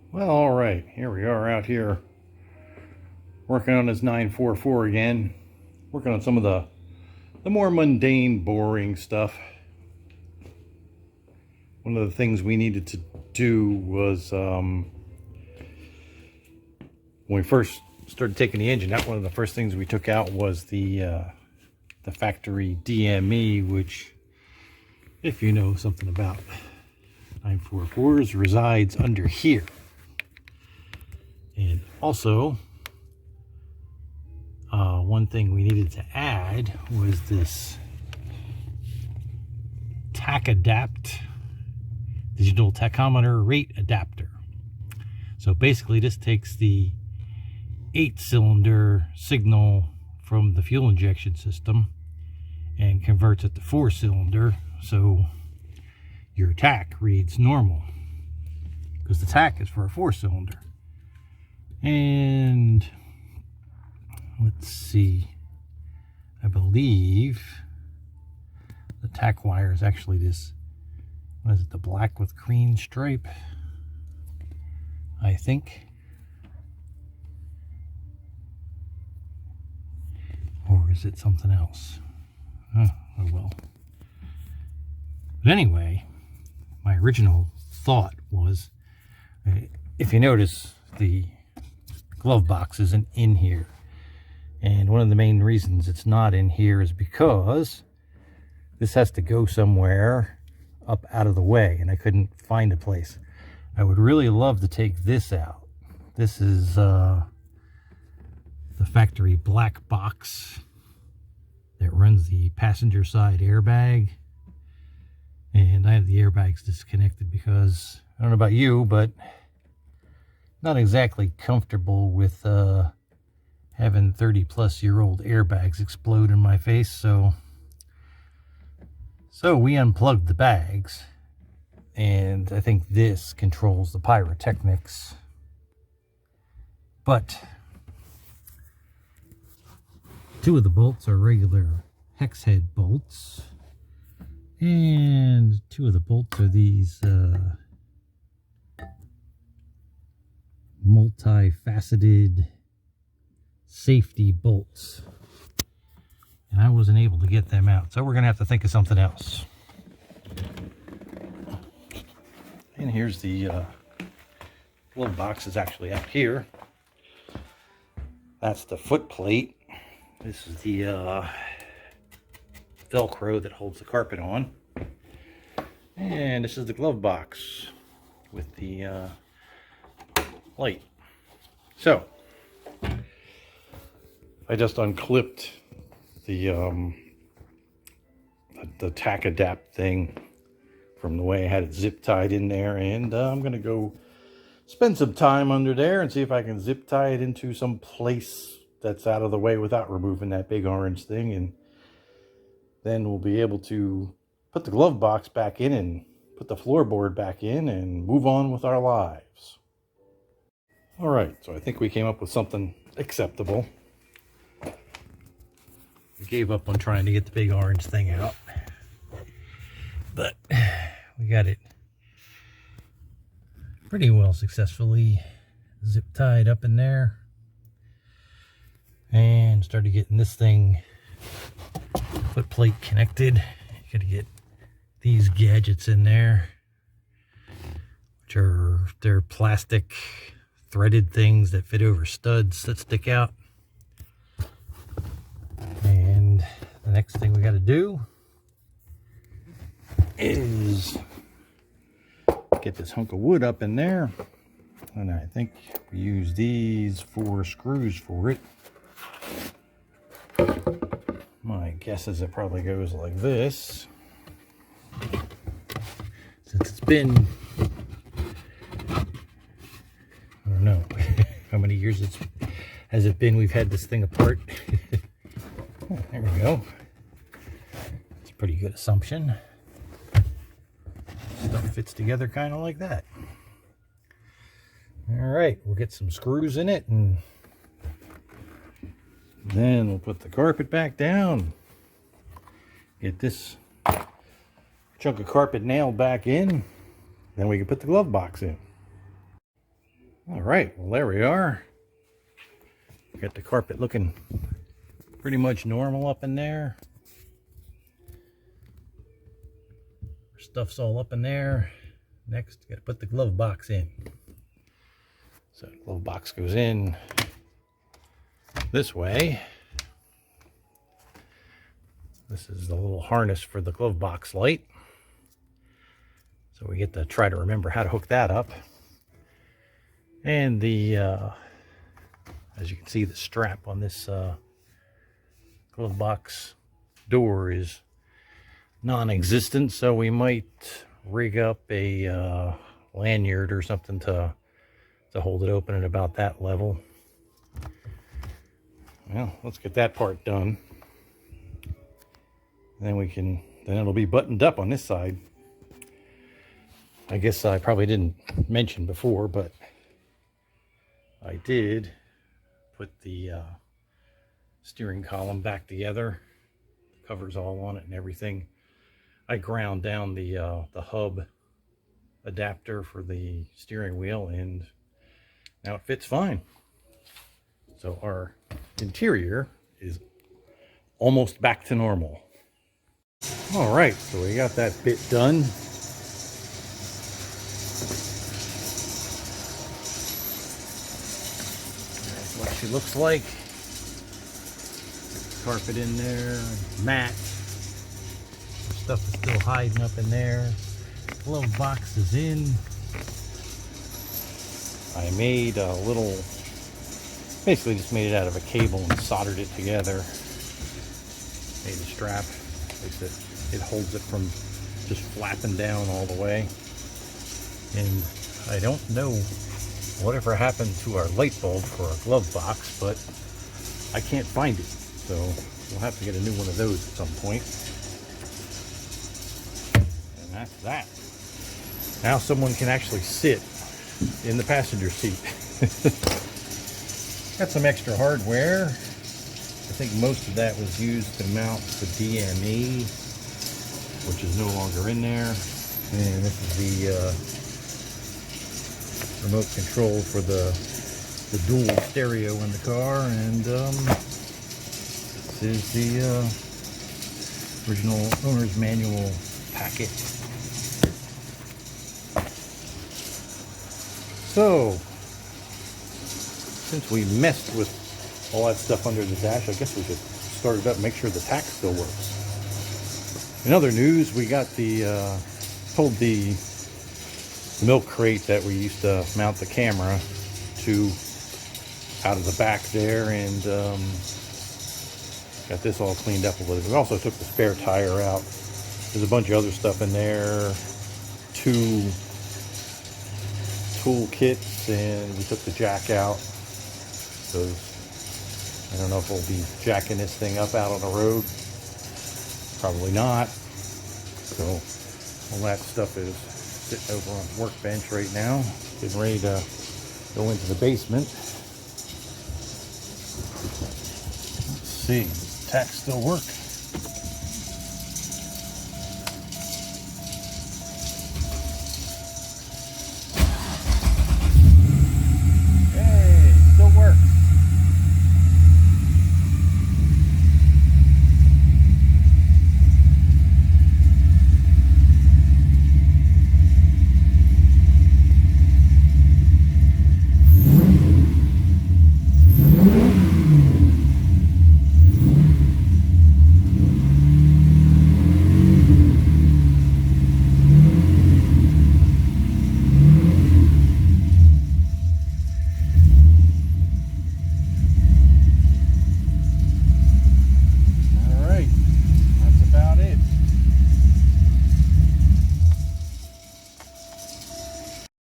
Well, all right, here we are out here working on this 944 again, working on some of the more mundane, boring stuff. One of the things we needed to do was when we first started taking the engine out, one of the first things we took out was the factory DME, which, if you know something about 944s, resides under here. And also, one thing we needed to add was this Tach Adapt digital tachometer rate adapter. So basically this takes the 8-cylinder signal from the fuel injection system and converts it to 4-cylinder, so your tach reads normal, because the tach is for a 4-cylinder. And let's see, I believe the tach wire is actually this, what is it, the black with green stripe, I think. Or is it something else? Oh well. But anyway, my original thought was, if you notice, the glove box isn't in here. And one of the main reasons it's not in here is because this has to go somewhere up out of the way, and I couldn't find a place. I would really love to take this out. This is the factory black box that runs the passenger side airbag. And I have the airbags disconnected because, I don't know about you, but not exactly comfortable with having 30-plus-year-old airbags explode in my face. So we unplugged the bags, and I think this controls the pyrotechnics. But two of the bolts are regular hex head bolts, and two of the bolts are these multi-faceted safety bolts, and I wasn't able to get them out, so we're gonna have to think of something else. And here's the glove box is actually out here. That's the foot plate. This is the Velcro that holds the carpet on, and this is the glove box with the light. So I just unclipped the Tach Adapt thing from the way I had it zip tied in there, and I'm gonna go spend some time under there and see if I can zip tie it into some place that's out of the way without removing that big orange thing, and then we'll be able to put the glove box back in and put the floorboard back in and move on with our lives. All right, so I think we came up with something acceptable. We gave up on trying to get the big orange thing out, but we got it pretty well successfully zip tied up in there, and started getting this thing foot plate connected. You gotta get these gadgets in there, which are, they're plastic threaded things that fit over studs that stick out. And the next thing we got to do is get this hunk of wood up in there, and I think we use these 4 screws for it. My guess is it probably goes like this, since it's been, I don't know how many years has it been we've had this thing apart. Oh, there we go. It's a pretty good assumption. Stuff fits together kind of like that. All right, we'll get some screws in it, and then we'll put the carpet back down. Get this chunk of carpet nailed back in. Then we can put the glove box in. All right, well, there we are. Got the carpet looking pretty much normal up in there. Stuff's all up in there. Next, got to put the glove box in. So the glove box goes in this way. This is the little harness for the glove box light. So we get to try to remember how to hook that up. And the, as you can see, the strap on this glove box door is non-existent, so we might rig up a lanyard or something to hold it open at about that level. Well, let's get that part done. Then it'll be buttoned up on this side. I guess I probably didn't mention before, but I did put the steering column back together. The cover's all on it and everything. I ground down the hub adapter for the steering wheel, and now it fits fine. So our interior is almost back to normal. All right, so we got that bit done. That's what she looks like. Carpet in there, mat. Stuff is still hiding up in there. Glove box is in. I made a little, basically just made it out of a cable and soldered it together. Made a strap. At least it holds it from just flapping down all the way. And I don't know whatever happened to our light bulb for our glove box, but I can't find it. So we'll have to get a new one of those at some point. And that's that. Now someone can actually sit in the passenger seat. Got some extra hardware. I think most of that was used to mount the DME, which is no longer in there. And this is the remote control for the dual stereo in the car. And this is the original owner's manual packet. So, since we messed with all that stuff under the dash, I guess we should start it up and make sure the tach still works. In other news, we got pulled the milk crate that we used to mount the camera to out of the back there, and got this all cleaned up a little bit. We also took the spare tire out. There's a bunch of other stuff in there. 2 tool kits, and we took the jack out. So I don't know if we'll be jacking this thing up out on the road. Probably not. So all that stuff is sitting over on the workbench right now, getting ready to go into the basement. Let's see, does the tach still work?